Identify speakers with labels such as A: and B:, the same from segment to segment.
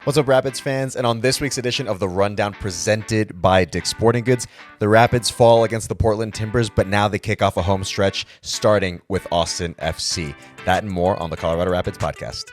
A: What's up, Rapids fans? And on this week's edition of The Rundown presented by Dick's Sporting Goods, the Rapids fall against the Portland Timbers, but now they kick off a home stretch starting with Austin FC. That and more on the Colorado Rapids podcast.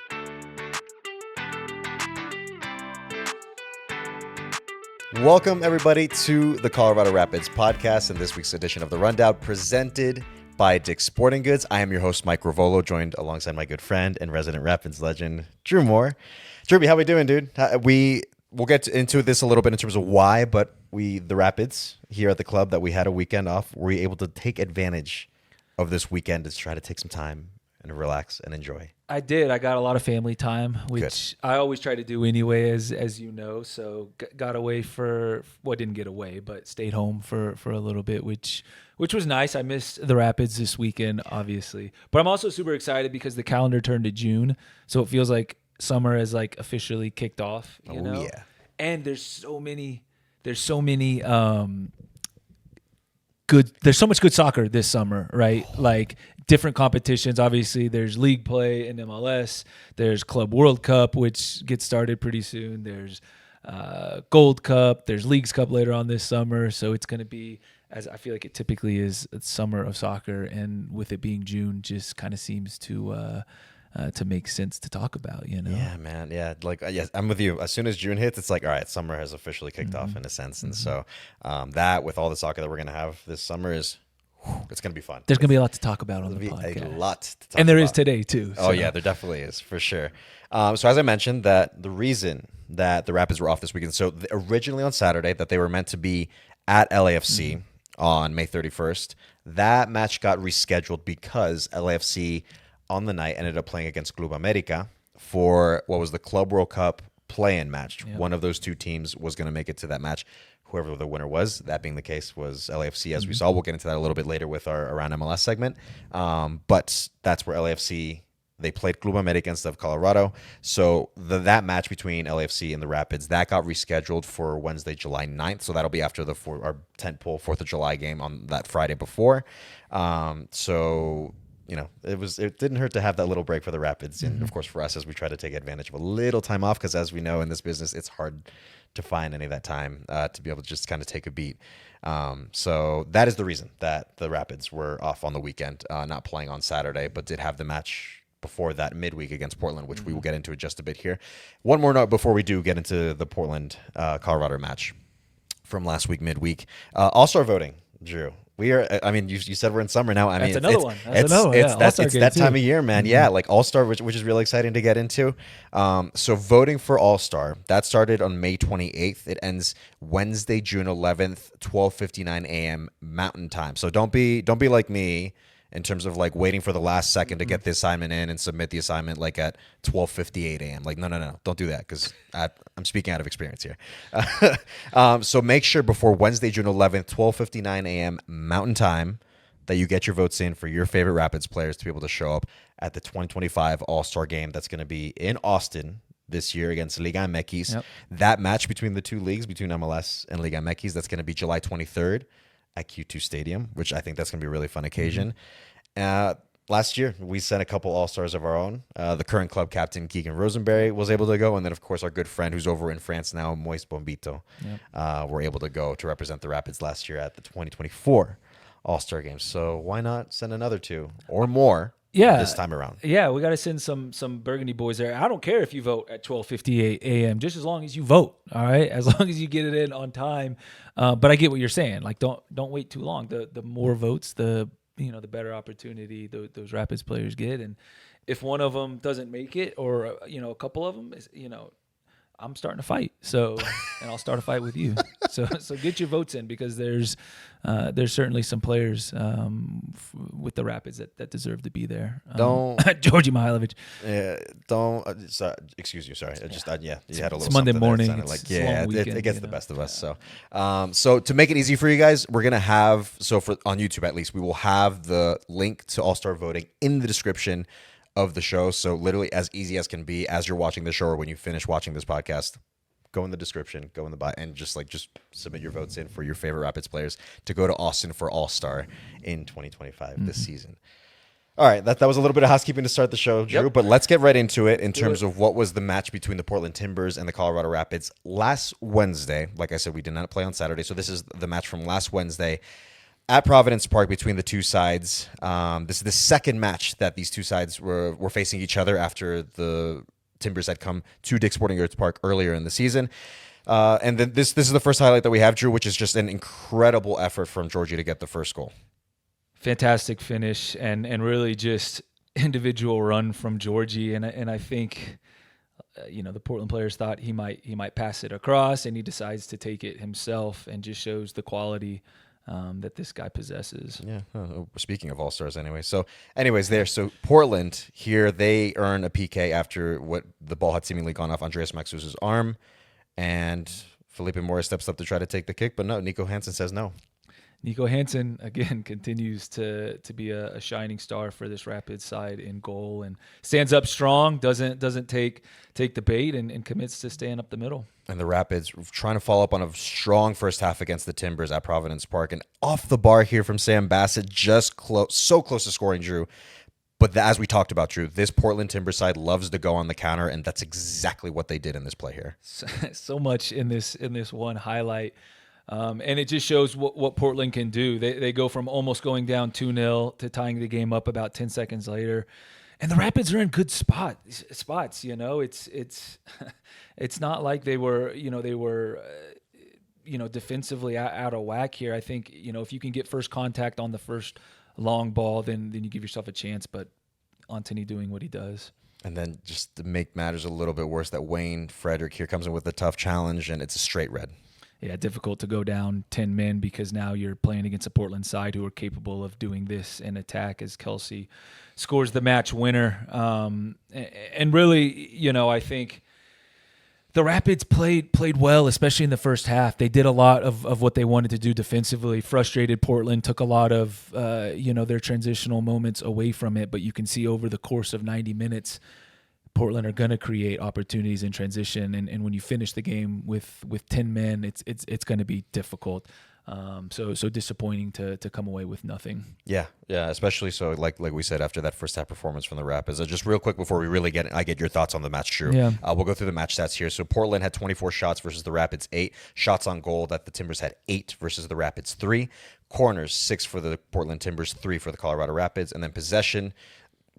A: Welcome, everybody, to the Colorado Rapids podcast and this week's edition of The Rundown presented by Dick's Sporting Goods. I am your host, Mike Ravolo, joined alongside my good friend and resident Rapids legend, Drew Moore. Drewby, how we doing, dude? We'll get into this a little bit in terms of why, but the Rapids here at the club that we had a weekend off, were we able to take advantage of this weekend to try to take some time and relax and enjoy?
B: I did. I got a lot of family time, which I always try to do anyway, as you know. So got away didn't get away, but stayed home for a little bit, which was nice. I missed the Rapids this weekend, obviously. But I'm also super excited because the calendar turned to June, so it feels like summer has like officially kicked off. You know?
A: Yeah.
B: And there's so much good soccer this summer, right? Like different competitions. Obviously, there's league play in MLS. There's Club World Cup, which gets started pretty soon. There's Gold Cup. There's Leagues Cup later on this summer. So it's going to be, as I feel like it typically is, a summer of soccer. And with it being June, just kind of seems to make sense to talk about, you know?
A: Yeah, man. Yeah, yes, I'm with you. As soon as June hits, it's like, all right, summer has officially kicked off in a sense. And so that, with all the soccer that we're going to have this summer, it's going to be fun.
B: There's going to be a lot to talk about on the podcast.
A: A lot to talk about.
B: And there is today, too.
A: Oh, yeah, there definitely is, for sure. So as I mentioned, that the reason that the Rapids were off this weekend, so originally on Saturday that they were meant to be at LAFC on May 31st, that match got rescheduled because LAFC on the night ended up playing against Club America for what was the Club World Cup play-in match. Yep. One of those two teams was going to make it to that match. Whoever the winner was, that being the case, was LAFC, as we saw. We'll get into that a little bit later with our Around MLS segment. But that's where LAFC, they played Club America instead of Colorado. So that match between LAFC and the Rapids, that got rescheduled for Wednesday, July 9th. So that'll be after our tentpole 4th of July game on that Friday before. So, you know, it didn't hurt to have that little break for the Rapids. And, of course, for us, as we try to take advantage of a little time off, because as we know in this business, it's hard to find any of that time to be able to just kind of take a beat. So that is the reason that the Rapids were off on the weekend, not playing on Saturday, but did have the match before that midweek against Portland, which we will get into in just a bit here. One more note before we do get into the Portland Colorado match from last week midweek. All-Star voting, Drew. We are. I mean, you said we're in summer now. I mean,
B: that's another one. It's
A: that time of year, man. Yeah, like All-Star, which is really exciting to get into. So voting for All-Star, that started on May 28th. It ends Wednesday, June 11th, 12:59 a.m. Mountain Time. So don't be like me in terms of like waiting for the last second to get the assignment in and submit the assignment like at 12:58 a.m. Like, no, don't do that, because I'm speaking out of experience here. So make sure before Wednesday, June 11th, 12:59 a.m. Mountain Time, that you get your votes in for your favorite Rapids players to be able to show up at the 2025 All-Star game that's going to be in Austin this year against Liga MX. Yep. That match between the two leagues, between MLS and Liga MX, that's going to be July 23rd. At Q2 Stadium, which I think that's going to be a really fun occasion. Last year, we sent a couple All-Stars of our own. The current club captain, Keegan Rosenberry, was able to go. And then, of course, our good friend who's over in France now, Moise Bombito, were able to go to represent the Rapids last year at the 2024 All-Star Games. So why not send another two or more this time around?
B: Yeah, we got to send some Burgundy boys there. I don't care if you vote at 12:58 a.m., just as long as you vote, all right? As long as you get it in on time. But I get what you're saying. Like, don't wait too long. The more votes, the better opportunity those Rapids players get. And if one of them doesn't make it, or a couple of them, I'm starting a fight. So, and I'll start a fight with you. So get your votes in, because there's certainly some players with the Rapids that deserve to be there. Georgi Mihailovic.
A: Yeah, excuse you. Sorry, you had a little.
B: It's Monday morning.
A: It gets the best of us. So, so to make it easy for you guys, we're gonna have on YouTube at least, we will have the link to All-Star voting in the description of the show. So literally as easy as can be, as you're watching the show or when you finish watching this podcast, go in the description, go in the bio, and just submit your votes in for your favorite Rapids players to go to Austin for All-Star in 2025 this season. All right, that was a little bit of housekeeping to start the show, Drew,
B: Yep.
A: but let's get right into it in terms
B: it.
A: of what was the match between the Portland Timbers and the Colorado Rapids last Wednesday. Like I said, we did not play on Saturday, so this is the match from last Wednesday at Providence Park between the two sides. This is the second match that these two sides were facing each other after the Timbers had come to Dick's Sporting Goods Park earlier in the season. And then this is the first highlight that we have, Drew, which is just an incredible effort from Georgie to get the first goal.
B: Fantastic finish and really just individual run from Georgie, and I think the Portland players thought he might pass it across, and he decides to take it himself, and just shows the quality that this guy possesses.
A: Yeah. Speaking of all-stars anyway. So Portland here, they earn a PK after what the ball had seemingly gone off Andreas Maxus's arm, and Felipe Morris steps up to try to take the kick, but no, Nico Hansen says no.
B: Nico Hansen, again, continues to be a shining star for this Rapids side in goal, and stands up strong, doesn't take the bait, and commits to staying up the middle.
A: And the Rapids trying to follow up on a strong first half against the Timbers at Providence Park. And off the bar here from Sam Bassett, just so close to scoring, Drew. But as we talked about, Drew, this Portland Timbers side loves to go on the counter, and that's exactly what they did in this play here.
B: So much in this one highlight. And it just shows what Portland can do. They go from almost going down 2-0 to tying the game up about 10 seconds later. And the Rapids are in good spots. It's not like they were defensively out of whack here. I think, if you can get first contact on the first long ball, then you give yourself a chance. But Antony doing what he does.
A: And then just to make matters a little bit worse, that Wayne Frederick here comes in with a tough challenge, and it's a straight red.
B: Yeah, difficult to go down 10 men because now you're playing against a Portland side who are capable of doing this in attack, as Kelsey scores the match winner. And really, I think the Rapids played well, especially in the first half. They did a lot of what they wanted to do defensively. Frustrated Portland, took a lot of their transitional moments away from it, but you can see over the course of 90 minutes, Portland are going to create opportunities in transition, and when you finish the game with 10 men, it's going to be difficult. So disappointing to come away with nothing.
A: Yeah, especially so like we said after that first half performance from the Rapids. Just real quick before we really get your thoughts on the match, Drew.
B: Yeah.
A: We'll go through the match stats here. So Portland had 24 shots versus the Rapids 8. Shots on goal that the Timbers had 8 versus the Rapids 3. Corners 6 for the Portland Timbers, 3 for the Colorado Rapids, and then possession.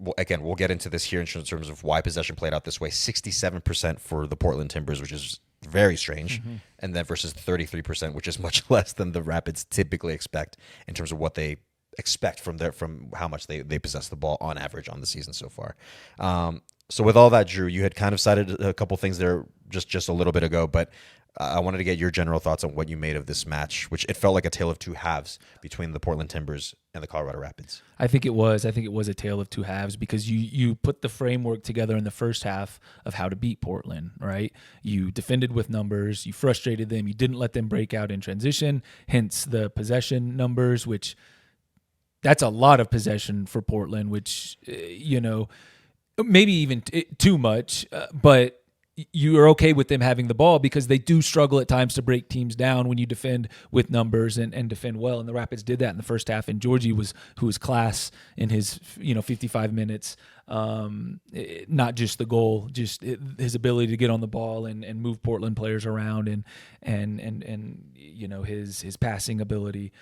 A: Well, again, we'll get into this here in terms of why possession played out this way. 67% for the Portland Timbers, which is very strange, and then versus 33%, which is much less than the Rapids typically expect in terms of what they expect from how much they possess the ball on average on the season so far. So with all that, Drew, you had kind of cited a couple things there just a little bit ago, but I wanted to get your general thoughts on what you made of this match, which it felt like a tale of two halves between the Portland Timbers and the Colorado Rapids.
B: I think it was a tale of two halves because you put the framework together in the first half of how to beat Portland, right? You defended with numbers, you frustrated them, you didn't let them break out in transition, hence the possession numbers, which that's a lot of possession for Portland, which, maybe even too much, but you are okay with them having the ball because they do struggle at times to break teams down when you defend with numbers and defend well. And the Rapids did that in the first half. And Georgie who was class in his 55 minutes. Not just the goal, just his ability to get on the ball and move Portland players around and his passing ability.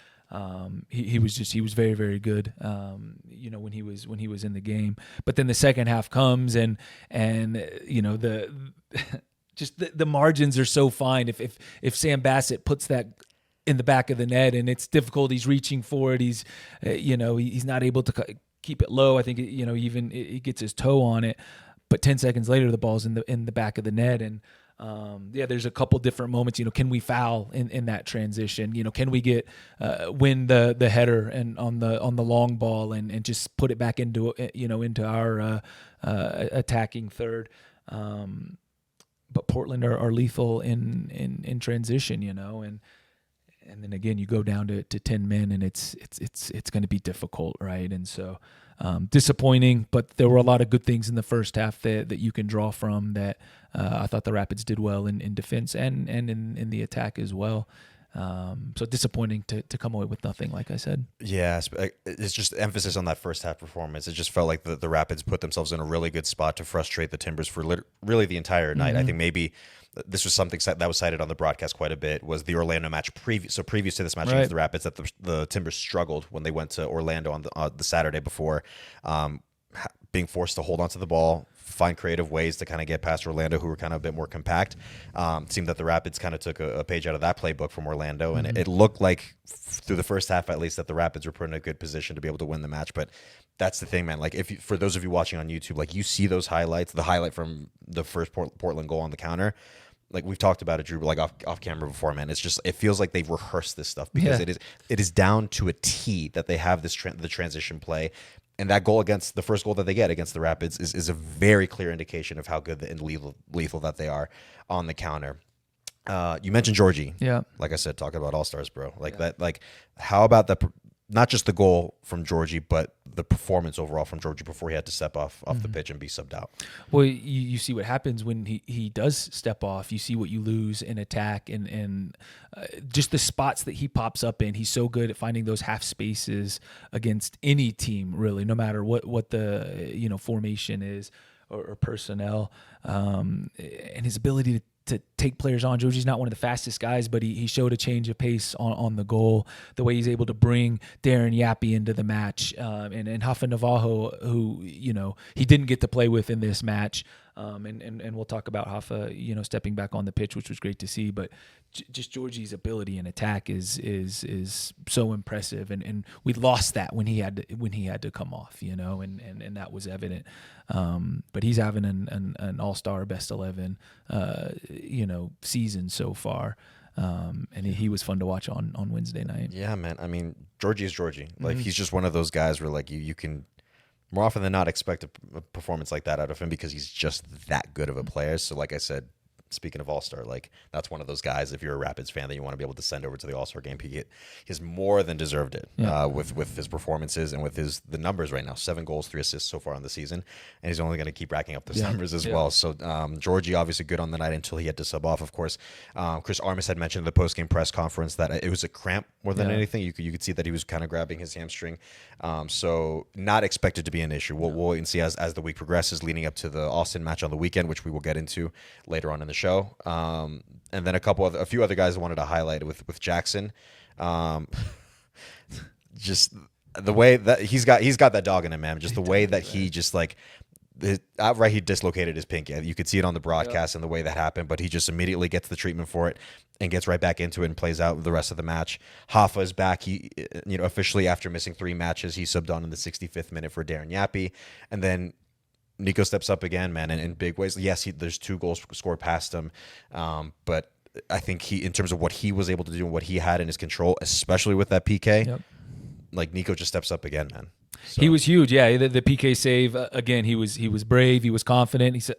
B: He was very, very good, when he was in the game. But then the second half comes and the margins are so fine. If Sam Bassett puts that in the back of the net and it's difficult, he's reaching for it. He's not able to keep it low. I think even he gets his toe on it. But 10 seconds later, the ball's in the back of the net and. There's a couple different moments. Can we foul in that transition? Can we win the header and on the long ball and just put it back into our attacking third? But Portland are lethal in transition, and then again you go down to 10 men and it's going to be difficult, right? And so. Disappointing, but there were a lot of good things in the first half that you can draw from that I thought the Rapids did well in defense and in the attack as well. So disappointing to come away with nothing, like I said.
A: Yeah, it's just emphasis on that first half performance. It just felt like the Rapids put themselves in a really good spot to frustrate the Timbers for really the entire night. I think maybe this was something that was cited on the broadcast quite a bit, was the Orlando match previous to this match against the Rapids, that the Timbers struggled when they went to Orlando on the Saturday before, being forced to hold onto the ball, find creative ways to kind of get past Orlando, who were kind of a bit more compact. Seemed that the Rapids kind of took a page out of that playbook from Orlando, and it looked like through the first half at least that the Rapids were put in a good position to be able to win the match. But that's the thing, man. Like, for those of you watching on YouTube, like, you see those highlights, the highlight from the first Portland goal on the counter. Like, we've talked about it, Drew, like off camera before, man. It's just, it feels like they've rehearsed this stuff, because it is down to a T that they have the transition play. And that goal the first goal that they get against the Rapids is a very clear indication of how good and lethal that they are on the counter. You mentioned Georgie.
B: Yeah.
A: Like I said, talking about all-stars, bro. Like that, like, how about not just the goal from Georgie, but the performance overall from Georgie before he had to step off the pitch and be subbed out?
B: Well, you see what happens when he does step off. You see what you lose in attack, and just the spots that he pops up in. He's so good at finding those half spaces against any team, really, no matter what the formation is or personnel, and his ability to take players on. Georgie's not one of the fastest guys, but he showed a change of pace on the goal. The way he's able to bring Darren Yappy into the match, and Rafa Navajo, who he didn't get to play with in this match. And we'll talk about Rafa, stepping back on the pitch, which was great to see. But just Georgie's ability in attack is so impressive, and we lost that when he had to come off, and that was evident. But he's having an all-star best 11, season so far. And he was fun to watch on Wednesday night.
A: Yeah, man. I mean, Georgie is Georgie. Like, he's just one of those guys where, like, you can more often than not expect a performance like that out of him, because he's just that good of a player. So, like I said, speaking of All-Star, like, that's one of those guys, if you're a Rapids fan, that you want to be able to send over to the All-Star game. He's more than deserved it with his performances and with the numbers right now. 7 goals, 3 assists so far on the season, and he's only going to keep racking up those numbers as well. So Georgie obviously good on the night until he had to sub off, of course. Chris Armas had mentioned in the post-game press conference that it was a cramp more than anything. You could see that he was kind of grabbing his hamstring. So not expected to be an issue. We'll wait and see as the week progresses, leading up to the Austin match on the weekend, which we will get into later on in the show. And then a few other guys I wanted to highlight with Jackson. Just the way that he's got that dog in him, man. Just the way that he just outright he dislocated his pinky. You could see it on the broadcast and the way that happened, but he just immediately gets the treatment for it and gets right back into it and plays out the rest of the match. Rafa is back. He, officially after missing 3 matches, he subbed on in the 65th minute for Darren Yappy, and then Nico steps up again, man, in big ways. Yes, there's 2 goals scored past him, but I think in terms of what he was able to do and what he had in his control, especially with that PK, like, Nico just steps up again, man. So.
B: He was huge, yeah. The PK save again. He was brave. He was confident. He said,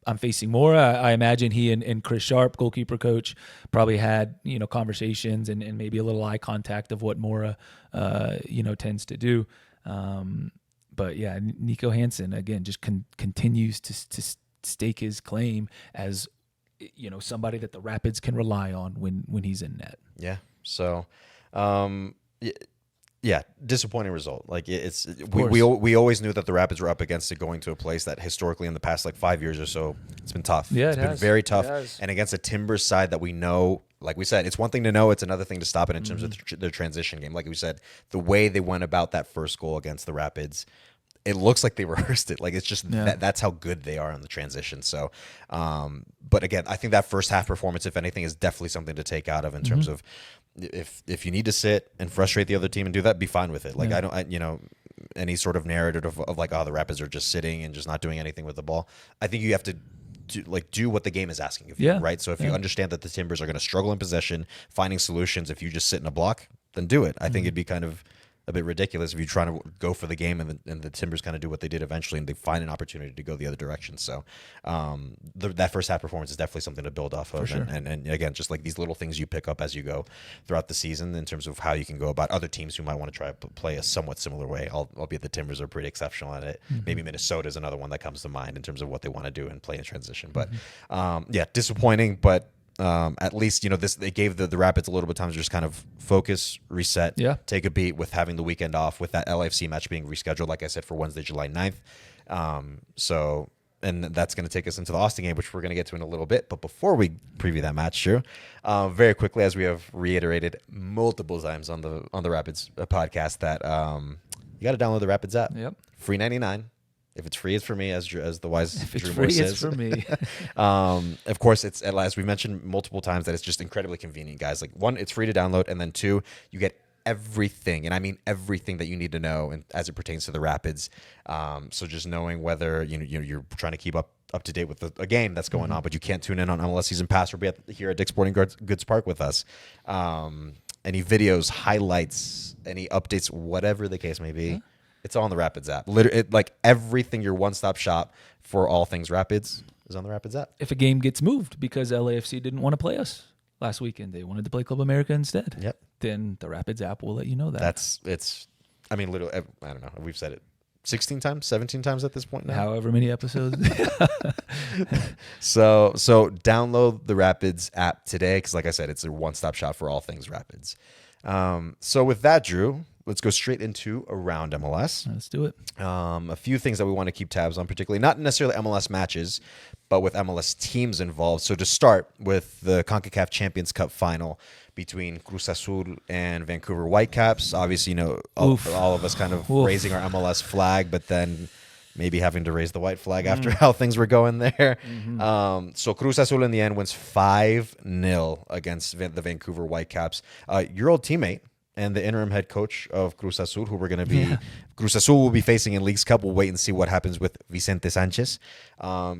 B: "I'm facing Mora." I imagine he and Chris Sharp, goalkeeper coach, probably had conversations and maybe a little eye contact of what Mora tends to do. But yeah, Nico Hansen again just continues to stake his claim as somebody that the Rapids can rely on when he's in net.
A: Yeah. So. Yeah, disappointing result. Like, we always knew that the Rapids were up against it, going to a place that historically in the past 5 years or so, it's been tough.
B: Yeah,
A: it's been very tough, and against a Timbers side that we know, like we said, it's one thing to know, it's another thing to stop it in terms of their transition game. Like we said, the way they went about that first goal against the Rapids, it looks like they rehearsed it. Like, it's just that's how good they are on the transition. So, but again, I think that first half performance, if anything, is definitely something to take out of in terms of if you need to sit and frustrate the other team and do that, be fine with it. Like, any sort of narrative of like, oh, the Rapids are just sitting and just not doing anything with the ball. I think you have to do what the game is asking of you, right? So if you understand that the Timbers are going to struggle in possession, finding solutions, if you just sit in a block, then do it. I think it'd be kind of a bit ridiculous if you're trying to go for the game and the Timbers kind of do what they did eventually and they find an opportunity to go the other direction. So that first half performance is definitely something to build off of.
B: Sure.
A: And again, just like these little things you pick up as you go throughout the season in terms of how you can go about other teams who might want to try to play a somewhat similar way, albeit the Timbers are pretty exceptional at it. Maybe Minnesota is another one that comes to mind in terms of what they want to do and play in transition. But disappointing, but at least this they gave the Rapids a little bit of time to just kind of focus, reset, take a beat with having the weekend off with that LAFC match being rescheduled, like I said, for Wednesday, July 9th. And that's going to take us into the Austin game, which we're going to get to in a little bit. But before we preview that match, Drew, very quickly, as we have reiterated multiple times on the Rapids podcast, that you got to download the Rapids app.
B: Yep.
A: Free 99. If it's free, it's for me, as the wise
B: If it's
A: Drew
B: free,
A: Moore says.
B: it's for me.
A: Of course, it's, as we mentioned multiple times, that it's just incredibly convenient, guys. Like, one, it's free to download, and then two, you get everything, and I mean everything that you need to know, and as it pertains to the Rapids. So just knowing whether you're trying to keep up to date with a game that's going on, but you can't tune in on MLS Season Pass or be here at Dick's Sporting Goods Park with us. Any videos, highlights, any updates, whatever the case may be. It's all on the Rapids app. Literally, like everything, your one-stop shop for all things Rapids is on the Rapids app.
B: If a game gets moved because LAFC didn't want to play us last weekend, they wanted to play Club America instead.
A: Yep.
B: Then the Rapids app will let you know that.
A: I mean, literally, I don't know. We've said it 16 times, 17 times at this point now.
B: However many episodes.
A: So download the Rapids app today, because like I said, it's a one-stop shop for all things Rapids. So with that, Drew, let's go straight into Around MLS.
B: Let's do it.
A: A few things that we want to keep tabs on, particularly not necessarily MLS matches, but with MLS teams involved. So to start with the CONCACAF Champions Cup final between Cruz Azul and Vancouver Whitecaps. Obviously, all of us kind of raising our MLS flag, but then maybe having to raise the white flag after how things were going there. So Cruz Azul in the end wins 5-0 against the Vancouver Whitecaps. Your old teammate and the interim head coach of Cruz Azul, who we're going to be, Cruz Azul will be facing in Leagues Cup. We'll wait and see what happens with Vicente Sanchez.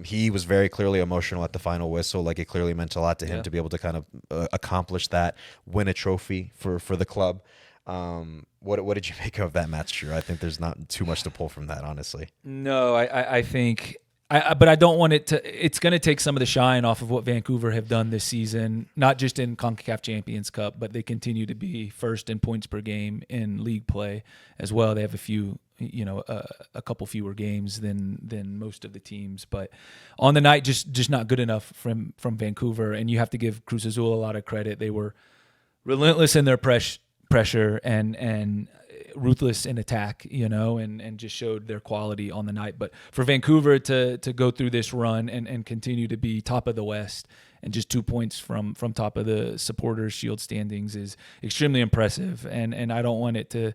A: He was very clearly emotional at the final whistle. Like, it clearly meant a lot to him to be able to kind of accomplish that, win a trophy for the club. What did you make of that match, Drew? I think there's not too much to pull from that, honestly.
B: No, I think... but I don't want it to. It's going to take some of the shine off of what Vancouver have done this season, not just in CONCACAF Champions Cup, but they continue to be first in points per game in league play as well. They have a couple fewer games than most of the teams, but on the night, just not good enough from Vancouver. And you have to give Cruz Azul a lot of credit. They were relentless in their pressure and ruthless in attack, and just showed their quality on the night. But for Vancouver to go through this run and continue to be top of the West and just 2 points from top of the Supporters Shield standings is extremely impressive. And I don't want it to,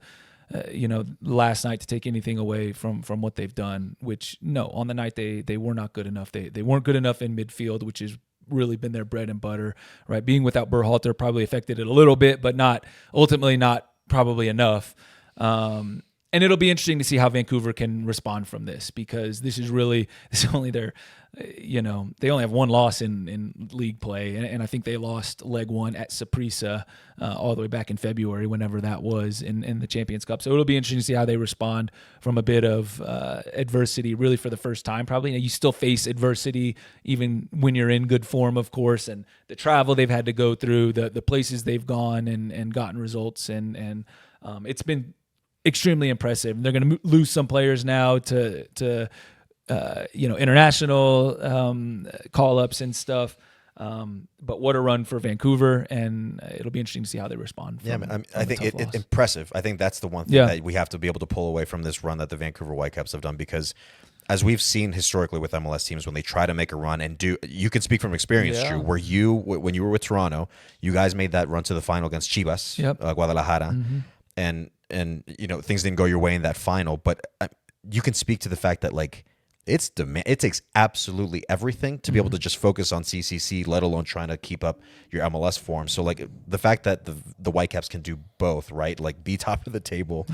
B: last night to take anything away from what they've done, which on the night they were not good enough. They weren't good enough in midfield, which has really been their bread and butter, right? Being without Berhalter probably affected it a little bit, but not probably enough. And it'll be interesting to see how Vancouver can respond from this, because this is only their, they only have one loss in league play. And I think they lost leg one at Saprissa all the way back in February, whenever that was in the Champions Cup. So it'll be interesting to see how they respond from a bit of adversity, really for the first time, probably. You still face adversity even when you're in good form, of course, and the travel they've had to go through, the places they've gone and gotten results. And it's been extremely impressive. They're going to lose some players now to international call-ups and stuff. But what a run for Vancouver, and it'll be interesting to see how they respond.
A: I think it's impressive. I think that's the one thing that we have to be able to pull away from this run that the Vancouver Whitecaps have done, because as we've seen historically with MLS teams, when they try to make a run and you can speak from experience, Drew, where when you were with Toronto, you guys made that run to the final against Chivas, Guadalajara, and things didn't go your way in that final, but you can speak to the fact that it takes absolutely everything to be able to just focus on CCC, let alone trying to keep up your MLS form. So the fact that the Whitecaps can do both, right? Like, be top of the table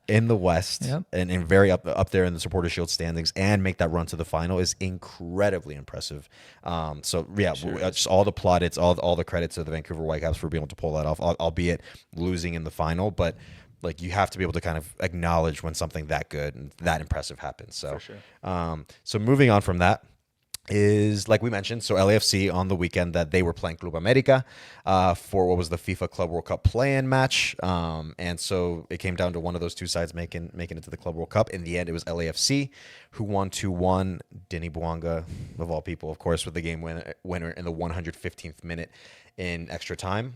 A: in the West and very up there in the Supporters Shield standings and make that run to the final is incredibly impressive. Just all the plaudits, all the credits to the Vancouver Whitecaps for being able to pull that off, albeit losing in the final, but you have to be able to kind of acknowledge when something that good and that impressive happens. So,
B: for sure.
A: So moving on from that, is, like we mentioned, so LAFC on the weekend that they were playing Club America for what was the FIFA Club World Cup play-in match, and so it came down to one of those two sides making it to the Club World Cup. In the end, it was LAFC who won 2-1. Denis Bouanga, of all people, of course, with the game winner in the 115th minute in extra time.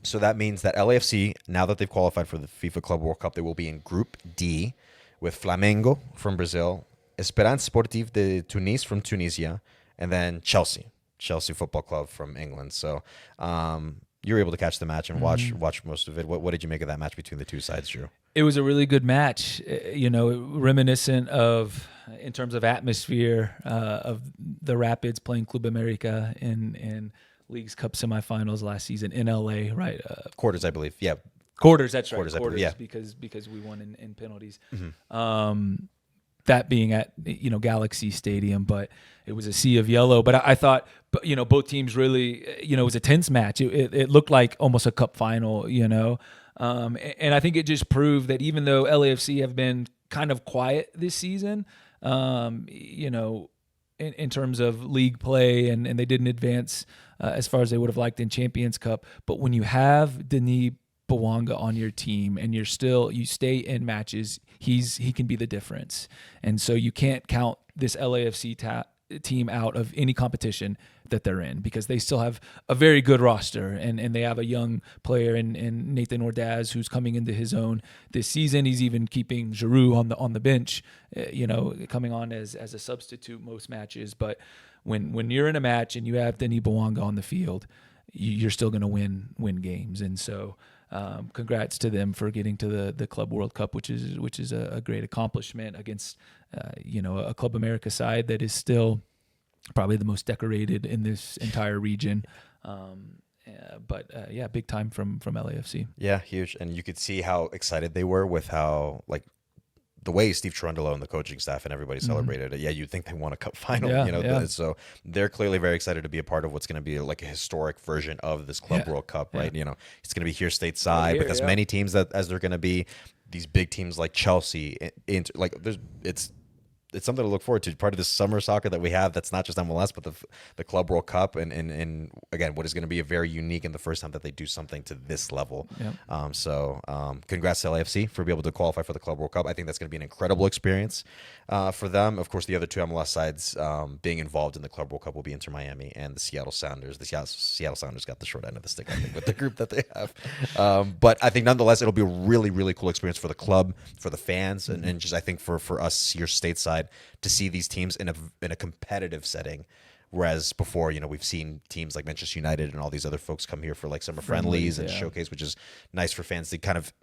A: So that means that LAFC, now that they've qualified for the FIFA Club World Cup, they will be in Group D with Flamengo from Brazil, Esperance Sportive de Tunis from Tunisia, and then Chelsea Football Club from England. So you were able to catch the match and watch most of it. What did you make of that match between the two sides, Drew?
B: It was a really good match, reminiscent of, in terms of atmosphere, of the Rapids playing Club America in League's Cup semifinals last season in LA, right?
A: Quarters, I believe. Yeah.
B: Quarters, that's right.
A: Quarters,
B: Quarters, because we won in penalties. That being at Galaxy Stadium, but it was a sea of yellow. But I thought, both teams really, it was a tense match. It looked like almost a cup final, and I think it just proved that even though LAFC have been kind of quiet this season, in terms of league play, and they didn't advance as far as they would have liked in Champions Cup. But when you have Denis Bouanga on your team and you stay in matches, he can be the difference. And so you can't count this LAFC team out of any competition that they're in, because they still have a very good roster, and they have a young player in Nathan Ordaz who's coming into his own this season. He's even keeping Giroud on the bench, coming on as a substitute most matches. But when you're in a match and you have Denis Bouanga on the field, you're still going to win games. And so congrats to them for getting to the Club World Cup, which is a great accomplishment against a Club America side that is still probably the most decorated in this entire region. But big time from LAFC.
A: Yeah, huge. And you could see how excited they were with how, like, the way Steve Cherundolo and the coaching staff and everybody celebrated it. Yeah, you'd think they won a cup final, So they're clearly very excited to be a part of what's going to be like a historic version of this Club World Cup, right? It's going to be here stateside with as many teams as they're going to be. These big teams like Chelsea, it's something to look forward to. Part of this summer soccer that we have, that's not just MLS, but the Club World Cup, and again, what is going to be a very unique and the first time that they do something to this level. Yep. Congrats to LAFC for being able to qualify for the Club World Cup. I think that's going to be an incredible experience for them. Of course, the other two MLS sides being involved in the Club World Cup will be Inter Miami and the Seattle Sounders. The Seattle Sounders got the short end of the stick, I think, with the group that they have. But I think nonetheless, it'll be a really, really cool experience for the club, for the fans, and just I think for us here stateside, to see these teams in a competitive setting, whereas before, we've seen teams like Manchester United and all these other folks come here for like summer friendlies and showcase, which is nice for fans to kind of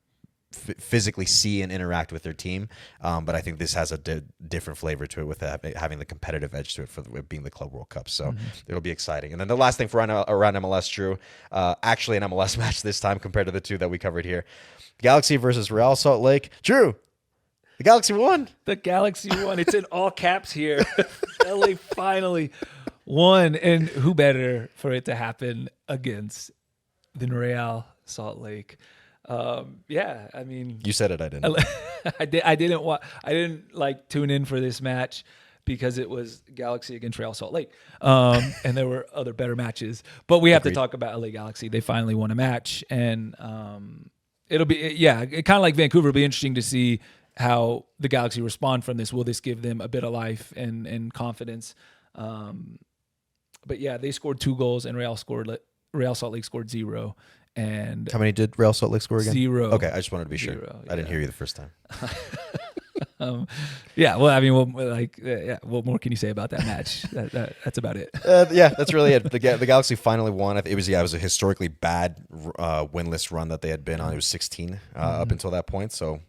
A: physically see and interact with their team. But I think this has a different flavor to it with having the competitive edge to it for it being the Club World Cup. So it'll be exciting. And then the last thing for around MLS, Drew, actually an MLS match this time compared to the two that we covered here. Galaxy versus Real Salt Lake. Drew, the Galaxy won.
B: The Galaxy won. It's in all caps here. LA finally won. And who better for it to happen against than Real Salt Lake? I mean,
A: you said it. I didn't.
B: I didn't like tune in for this match because it was Galaxy against Real Salt Lake, and there were other better matches. But we have to talk about LA Galaxy. They finally won a match, and it'll be kind of like Vancouver. It'll be interesting to see how the Galaxy respond from this. Will this give them a bit of life and confidence? But yeah, they scored 2 goals, and Real Salt Lake scored 0. And
A: how many did Real Salt Lake score again?
B: 0.
A: Okay, I just wanted to be sure. I didn't hear you the first time.
B: What more can you say about that match? That's about it.
A: That's really it. The Galaxy finally won. It was a historically bad winless run that they had been on. It was 16 up until that point. So,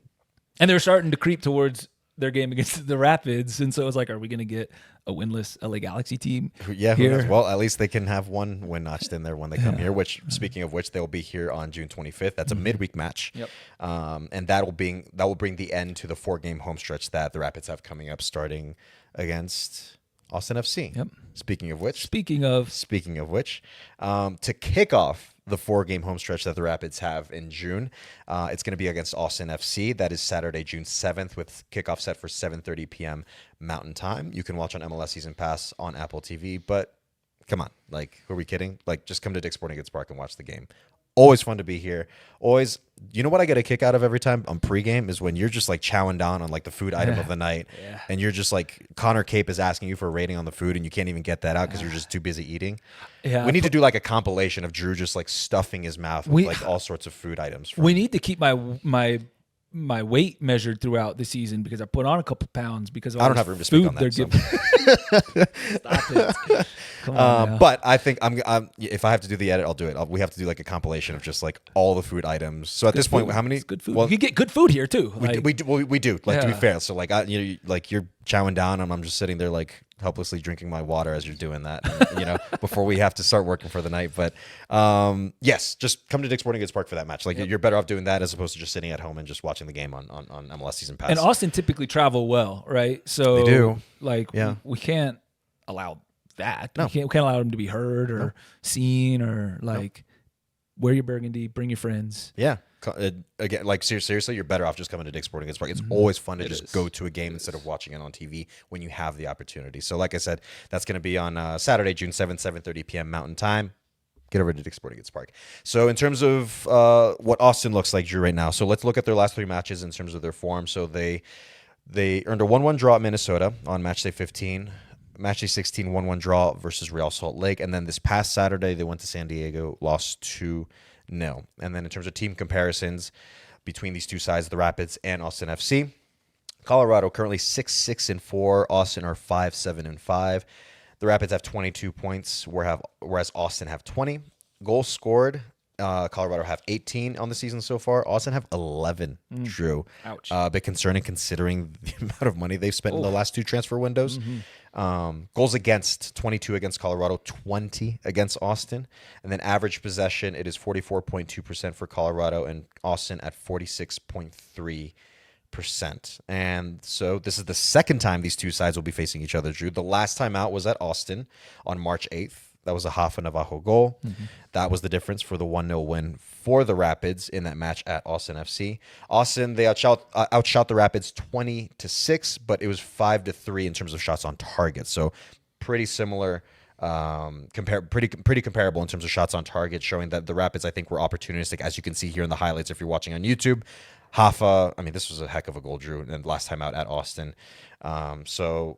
A: and
B: they were starting to creep towards their game against the Rapids, and so it was like, are we going to get a winless LA Galaxy team?
A: Yeah, here? Well, at least they can have one win notched in there when they come here. Which, speaking of which, they'll be here on June 25th. That's a midweek match, and that will bring the end to the 4-game home stretch that the Rapids have coming up, starting against Austin FC.
B: Yep.
A: Speaking of which, to kick off the 4-game home stretch that the Rapids have in June, it's going to be against Austin FC. That is Saturday, June 7th, with kickoff set for 7:30 p.m. Mountain Time. You can watch on MLS Season Pass on Apple TV, but come on, like, who are we kidding? Like, just come to Dick's Sporting Goods Park and watch the game. Always fun to be here. Always, you know what I get a kick out of every time on pregame is when you're just like chowing down on like the food item of the night, and you're just like Connor Cape is asking you for a rating on the food, and you can't even get that out because you're just too busy eating. Yeah, we need to do like a compilation of Drew just like stuffing his mouth with like all sorts of food items.
B: We need to keep my weight measured throughout the season because I put on a couple pounds because of all
A: I don't have room to speak on that.
B: Stop it. Come on,
A: but I think I'm if I have to do the edit, I'll do it. We have to do like a compilation of just like all the food items. So at this point, how many
B: good food? Well, you can get good food here too.
A: We do. Like, to be fair, so like like you're chowing down, and I'm just sitting there like helplessly drinking my water as you're doing that, before we have to start working for the night. But yes, just come to Dick's Sporting Goods Park for that match. Like, you're better off doing that as opposed to just sitting at home and just watching the game on MLS Season Pass.
B: And Austin typically travel well, right? So
A: they do.
B: Like, we can't allow that.
A: No.
B: We can't allow them to be heard or seen or like wear your burgundy, bring your friends.
A: Yeah. Again, like seriously, you're better off just coming to Dick's Sporting Goods Park. It's always fun to just go to a game instead of watching it on TV when you have the opportunity. So like I said, that's going to be on Saturday, June 7th, 7:30 p.m. Mountain Time. Get over to Dick's Sporting Goods Park. So in terms of what Austin looks like, Drew, right now, so let's look at their last 3 matches in terms of their form. So they earned a 1-1 draw at Minnesota on match day 15. Match day 16, 1-1 draw versus Real Salt Lake. And then this past Saturday, they went to San Diego, lost 2-0. And then in terms of team comparisons between these two sides, the Rapids and Austin FC, Colorado currently 6-6-4. Austin are 5-7-5. The Rapids have 22 points, whereas Austin have 20. Goals scored, Colorado have 18 on the season so far. Austin have 11, Drew.
B: Ouch.
A: A bit concerning considering the amount of money they've spent in the last 2 transfer windows. Goals against, 22 against Colorado, 20 against Austin. And then average possession, it is 44.2% for Colorado and Austin at 46.3%. And so this is the second time these two sides will be facing each other, Drew. The last time out was at Austin on March 8th. That was a Hafa Navajo goal. That was the difference for the 1-0 win for the Rapids in that match at Austin FC. Austin, they outshot the Rapids 20-6, but it was 5-3 in terms of shots on target. So pretty similar, pretty comparable in terms of shots on target, showing that the Rapids, I think, were opportunistic, as you can see here in the highlights if you're watching on YouTube. Hafa, I mean, this was a heck of a goal, Drew, and last time out at Austin. So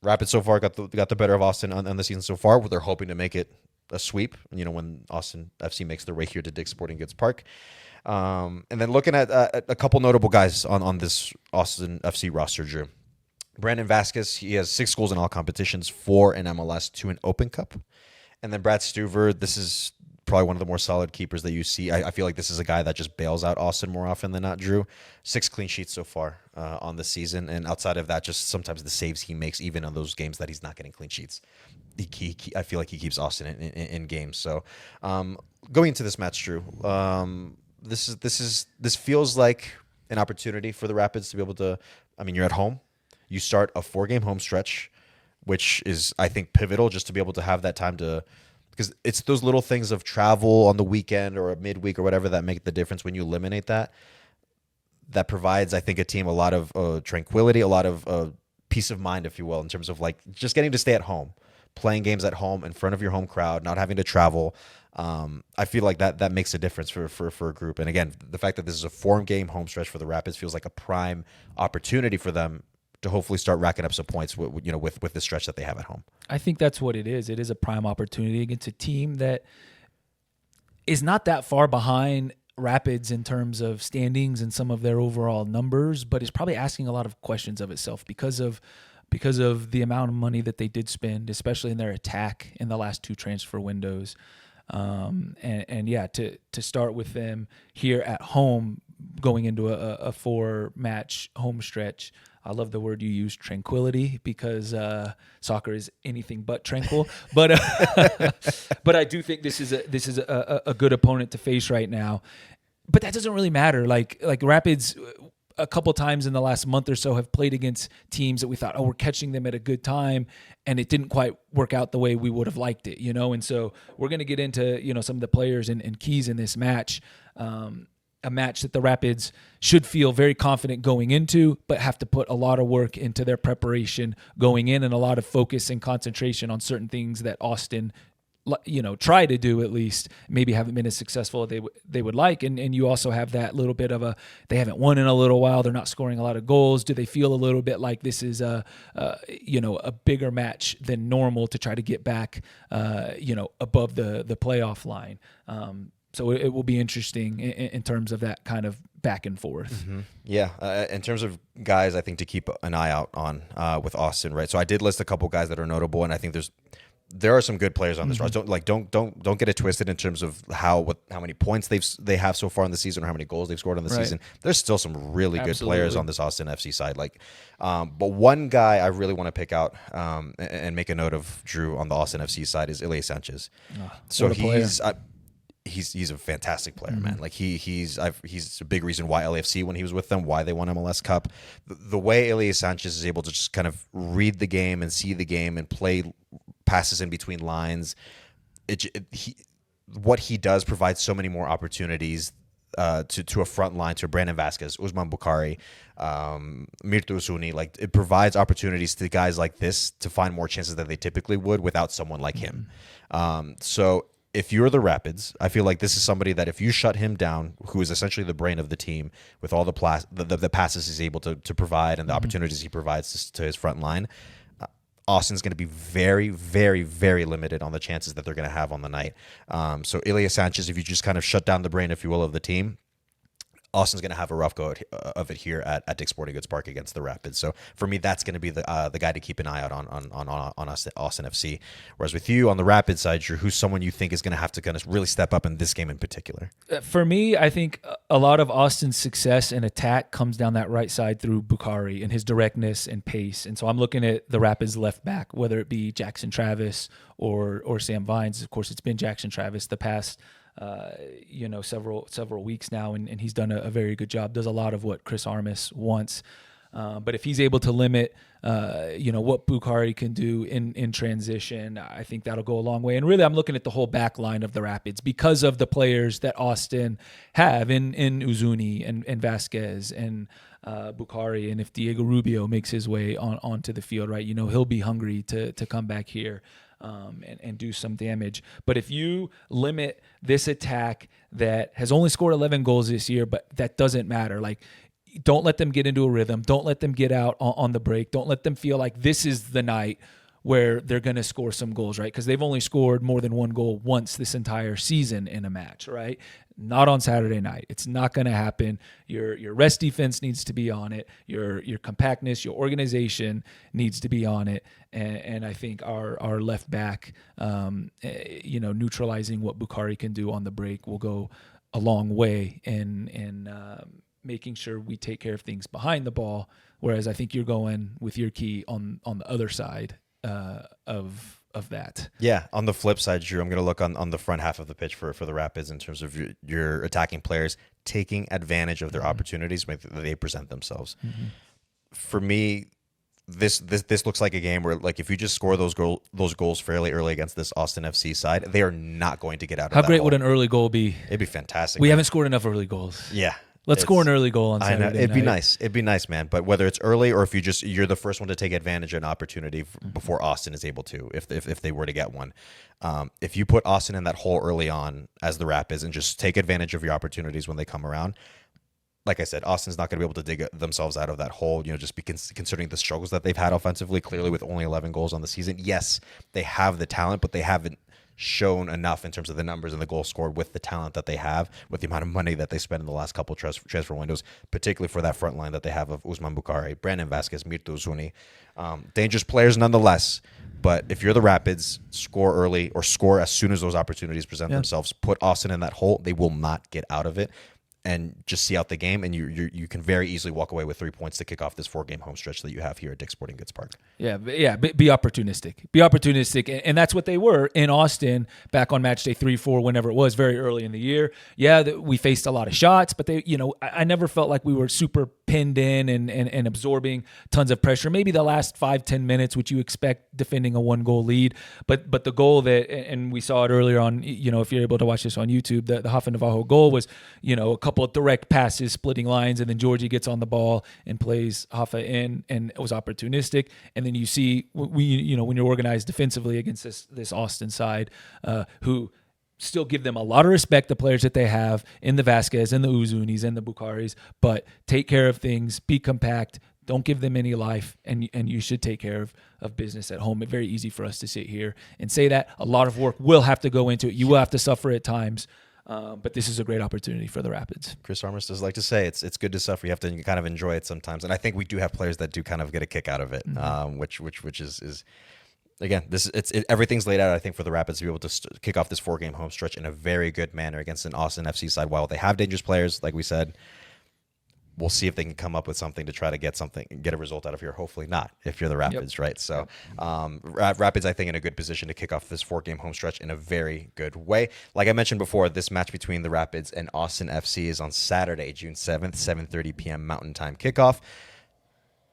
A: Rapids so far got the better of Austin on the season so far. They're hoping to make it a sweep, when Austin FC makes their way here to Dick's Sporting Goods Park. And then looking at a couple notable guys on this Austin FC roster, Drew. Brandon Vasquez, he has 6 goals in all competitions, 4 in MLS, 2 in Open Cup. And then Brad Stuver, this is probably one of the more solid keepers that you see. I feel like this is a guy that just bails out Austin more often than not, Drew. 6 clean sheets so far on the season. And outside of that, just sometimes the saves he makes, even on those games that he's not getting clean sheets. I feel like he keeps Austin in games. So going into this match, Drew, this feels like an opportunity for the Rapids to be able to, you're at home. You start a 4-game home stretch, which is, I think, pivotal just to be able to have that time to, because it's those little things of travel on the weekend or a midweek or whatever that make the difference. When you eliminate that provides, I think, a team a lot of tranquility, a lot of peace of mind, if you will, in terms of like just getting to stay at home, playing games at home in front of your home crowd, not having to travel. I feel like that makes a difference for a group. And again, the fact that this is a 4-game home stretch for the Rapids feels like a prime opportunity for them to hopefully start racking up some points with the stretch that they have at home.
B: I think that's what it is. It is a prime opportunity against a team that is not that far behind Rapids in terms of standings and some of their overall numbers, but is probably asking a lot of questions of itself because of the amount of money that they did spend, especially in their attack in the last 2 transfer windows. To start with them here at home going into a 4-match home stretch. I love the word you use, tranquility, because soccer is anything but tranquil. But I do think this is a good opponent to face right now. But that doesn't really matter. Like Rapids, a couple times in the last month or so have played against teams that we thought, oh, we're catching them at a good time, and it didn't quite work out the way we would have liked it, And so we're going to get into, some of the players and keys in this match. A match that the Rapids should feel very confident going into, but have to put a lot of work into their preparation going in and a lot of focus and concentration on certain things that Austin try to do, at least maybe haven't been as successful as they would like. And you also have that little bit of they haven't won in a little while. They're not scoring a lot of goals. Do they feel a little bit like this is a bigger match than normal to try to get back, above the playoff line? So it will be interesting in terms of that kind of back and forth.
A: Mm-hmm. Yeah. In terms of guys, I think to keep an eye out on with Austin, right? So I did list a couple guys that are notable, and I think there are some good players on this roster. Don't get it twisted in terms of how many points they have so far in the season or how many goals they've scored on the season. There's still some really good players on this Austin FC side. But one guy I really want to pick out and make a note of, Drew, on the Austin FC side is Ilya Sanchez. So he's a fantastic player, man. Like he's a big reason why LAFC, when he was with them, why they won MLS Cup. The way Ilya Sanchez is able to just kind of read the game and see the game and play passes in between lines, what he does provides so many more opportunities to a front line, to Brandon Vasquez, Usman Bukhari, Mirtu Usuni. Like, it provides opportunities to guys like this to find more chances than they typically would without someone like him. So if you're the Rapids, I feel like this is somebody that if you shut him down, who is essentially the brain of the team with all the passes he's able to provide and the opportunities he provides to his front line, Austin's going to be very, very, very limited on the chances that they're going to have on the night. So Ilya Sanchez, if you just kind of shut down the brain, if you will, of the team, Austin's going to have a rough go of it here at Dick's Sporting Goods Park against the Rapids. So for me, that's going to be the guy to keep an eye out on Austin FC. Whereas with you on the Rapids side, Drew, who's someone you think is going to have to kind of really step up in this game in particular?
B: For me, I think a lot of Austin's success and attack comes down that right side through Bukhari and his directness and pace. And so I'm looking at the Rapids left back, whether it be Jackson Travis or Sam Vines. Of course, it's been Jackson Travis the past several weeks now, and he's done a very good job. Does a lot of what Chris Armas wants. But if he's able to limit, what Bukhari can do in transition, I think that'll go a long way. And really, I'm looking at the whole back line of the Rapids because of the players that Austin have in Uzuni and Vasquez and Bukhari. And if Diego Rubio makes his way onto the field, right, he'll be hungry to come back here and do some damage. But if you limit this attack that has only scored 11 goals this year, but that doesn't matter. Like, don't let them get into a rhythm. Don't let them get out on the break. Don't let them feel like this is the night where they're going to score some goals, right? Because they've only scored more than one goal once this entire season in a match, right? Not on Saturday night. It's not going to happen. Your rest defense needs to be on it. Your compactness, your organization needs to be on it. And I think our left back, neutralizing what Bukhari can do on the break will go a long way in making sure we take care of things behind the ball. Whereas I think you're going with your key on the other side of that. Yeah.
A: On the flip side, Drew, I'm going to look on the front half of the pitch for the Rapids in terms of your attacking players taking advantage of their opportunities when they present themselves. For me, this looks like a game where, like, if you just score those goals fairly early against this Austin FC side, they are not going to get out of that.
B: How great
A: hole.
B: would an early goal be?
A: It'd be fantastic.
B: We haven't scored enough early goals.
A: Yeah.
B: Let's score an early goal on Saturday night.
A: It'd be nice. It'd be nice, man. But whether it's early or if you're the first one to take advantage of an opportunity before Austin is able to, if they were to get one, if you put Austin in that hole early on as the Rapids and just take advantage of your opportunities when they come around, like I said, Austin's not going to be able to dig themselves out of that hole. Just considering the struggles that they've had offensively, clearly with only 11 goals on the season. Yes, they have the talent, but they haven't shown enough in terms of the numbers and the goals scored with the talent that they have, with the amount of money that they spend in the last couple transfer windows, particularly for that front line that they have of Usman Bukhari, Brandon Vasquez, Mirtu Uzuni. Dangerous players nonetheless, but if you're the Rapids, score early or score as soon as those opportunities present themselves. Put Austin in that hole. They will not get out of it. and just see out the game, and you can very easily walk away with 3 points to kick off this 4-game home stretch that you have here at Dick's Sporting Goods Park.
B: Yeah. Be opportunistic. And that's what they were in Austin back on match day 3-4, whenever it was, very early in the year. Yeah, we faced a lot of shots, but I never felt like we were super pinned in and absorbing tons of pressure. Maybe the last 5-10 minutes, which you expect defending a 1-goal lead. But the goal that, and we saw it earlier on, if you're able to watch this on YouTube, the Hafa Navajo goal was, a couple of direct passes, splitting lines, and then Georgie gets on the ball and plays Hafa in, and it was opportunistic. And then you see, when you're organized defensively against this Austin side, who still give them a lot of respect, the players that they have in the Vasquez and the Uzunis and the Bukharis, but take care of things, be compact, don't give them any life, and you should take care of business at home. It's very easy for us to sit here and say that. A lot of work will have to go into it. You will have to suffer at times, but this is a great opportunity for the Rapids.
A: Chris Armas does like to say it's good to suffer. You have to kind of enjoy it sometimes, and I think we do have players that do kind of get a kick out of it, which is again, everything's laid out, I think, for the Rapids to be able to kick off this 4-game home stretch in a very good manner against an Austin FC side. While they have dangerous players, like we said, we'll see if they can come up with something to try to get a result out of here. Hopefully not, if you're the Rapids, right? So Rapids, I think, in a good position to kick off this 4-game home stretch in a very good way. Like I mentioned before, this match between the Rapids and Austin FC is on Saturday, June 7th, 7:30 p.m. Mountain Time kickoff.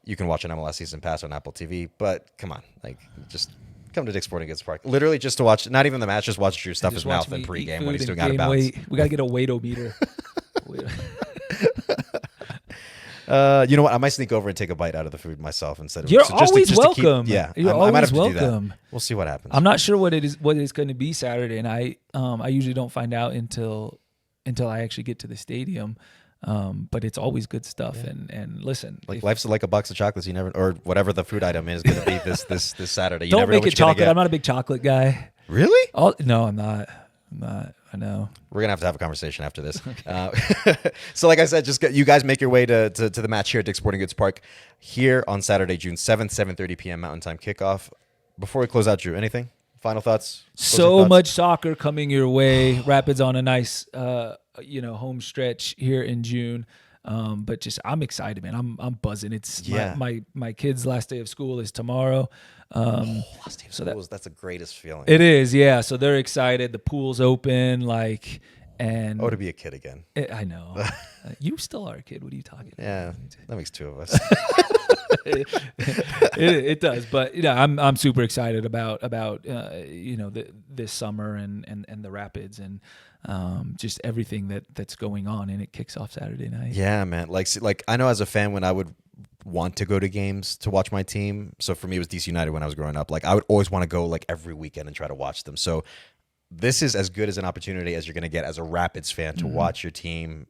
A: You can watch an MLS season pass on Apple TV, but come on, just come to Dick's Sporting Goods Park. Literally just to watch, not even the match, just watch Drew stuff his mouth in pregame when he's doing out of bounds.
B: We got to get a weight-o-meter.
A: You know what? I might sneak over and take a bite out of the food myself instead of.
B: You're always welcome.
A: I might have to do that. We'll see what happens.
B: I'm not sure what it's going to be Saturday night. I usually don't find out until I actually get to the stadium. But it's always good stuff. Yeah. And listen,
A: life's like a box of chocolates. You never, or whatever the food item is going to be this Saturday. You
B: don't
A: never
B: make
A: know
B: it chocolate. I'm not a big chocolate guy.
A: Really?
B: No, I'm not. I know.
A: We're gonna have to have a conversation after this. Okay. So, like I said, you guys make your way to the match here at Dick's Sporting Goods Park here on Saturday, June 7th, 7:30 p.m. Mountain Time kickoff. Before we close out, Drew, anything? Final thoughts?
B: So much soccer coming your way. Rapids on a nice, home stretch here in June. But I'm excited, man. I'm buzzing. It's my kid's last day of school is tomorrow.
A: Last day of school, that's the greatest feeling.
B: It is, yeah. So they're excited. The pool's open, and
A: to be a kid again.
B: I know. You still are a kid. What are you talking about?
A: Yeah, that makes two of us.
B: it does, but I'm super excited about this summer and the Rapids and just everything that's going on, and it kicks off Saturday night.
A: Yeah, man. Like I know as a fan, when I would want to go to games to watch my team, so for me it was DC United when I was growing up. Like I would always want to go every weekend and try to watch them. So this is as good as an opportunity as you're going to get as a Rapids fan to watch your team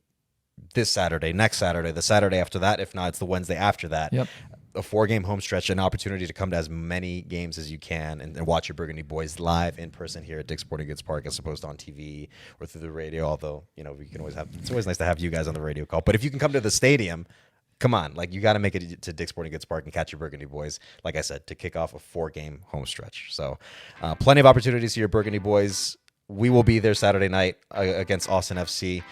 A: this Saturday, next Saturday, the Saturday after that. If not, it's the Wednesday after that.
B: Yep.
A: A 4-game home stretch, an opportunity to come to as many games as you can and watch your Burgundy Boys live in person here at Dick's Sporting Goods Park, as opposed to on TV or through the radio. Although, we can always it's always nice to have you guys on the radio call. But if you can come to the stadium, come on, you got to make it to Dick's Sporting Goods Park and catch your Burgundy Boys, like I said, to kick off a 4-game home stretch. So plenty of opportunities here, Burgundy Boys. We will be there Saturday night against Austin FC.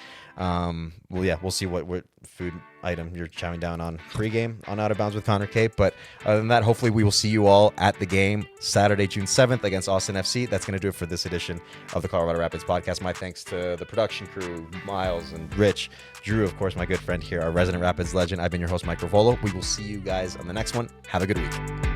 A: We'll see what food item you're chowing down on pregame on Out of Bounds with Connor Cape. But other than that, hopefully we will see you all at the game Saturday, June 7th against Austin FC. That's going to do it for this edition of the Colorado Rapids podcast. My thanks to the production crew, Miles and Rich, Drew, of course, my good friend here, our resident Rapids legend. I've been your host, Mike Ravolo. We will see you guys on the next one. Have a good week.